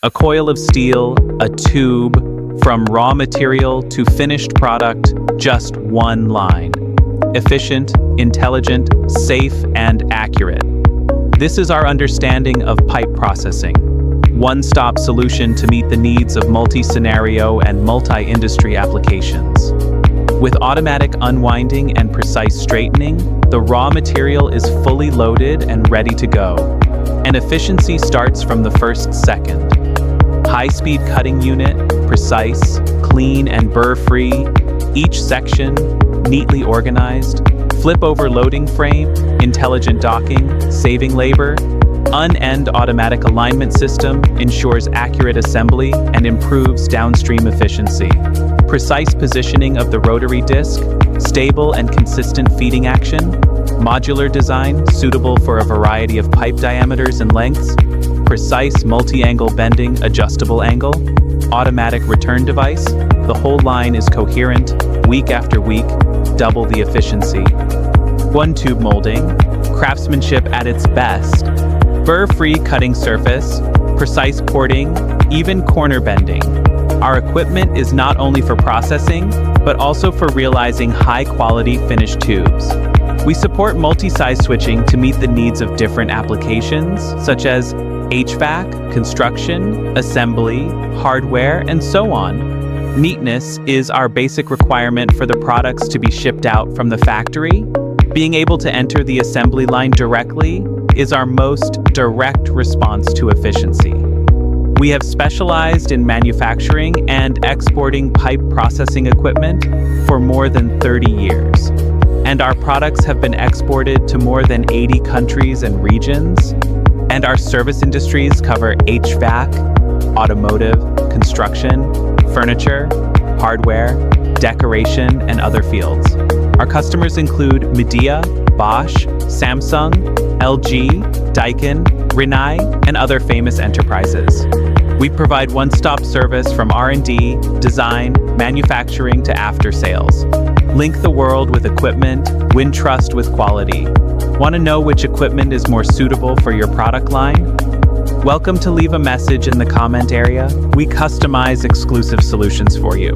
A coil of steel, a tube, from raw material to finished product, just one line. Efficient, intelligent, safe, and accurate. This is our understanding of pipe processing. One-stop solution to meet the needs of multi-scenario and multi-industry applications. With automatic unwinding and precise straightening, the raw material is fully loaded and ready to go. And efficiency starts from the first second. High-speed cutting unit, precise, clean, and burr-free. Each section, neatly organized. Flip-over loading frame, intelligent docking, saving labor. Unend automatic alignment system ensures accurate assembly and improves downstream efficiency. Precise positioning of the rotary disc, stable and consistent feeding action. Modular design, suitable for a variety of pipe diameters and lengths. Precise multi-angle bending, adjustable angle. Automatic return device. The whole line is coherent, week after week, double the efficiency. One tube molding, craftsmanship at its best. Burr-free cutting surface, precise porting, even corner bending. Our equipment is not only for processing, but also for realizing high-quality finished tubes. We support multi-size switching to meet the needs of different applications, such as HVAC, construction, assembly, hardware, and so on. Neatness is our basic requirement for the products to be shipped out from the factory. Being able to enter the assembly line directly is our most direct response to efficiency. We have specialized in manufacturing and exporting pipe processing equipment for more than 30 years. And our products have been exported to more than 80 countries and regions. And our service industries cover HVAC, automotive, construction, furniture, hardware, decoration, and other fields. Our customers include Midea, Bosch, Samsung, LG, Daikin, Rinnai, and other famous enterprises. We provide one-stop service from R&D, design, manufacturing to after-sales. Link the world with equipment, win trust with quality. Want to know which equipment is more suitable for your product line? Welcome to leave a message in the comment area. We customize exclusive solutions for you.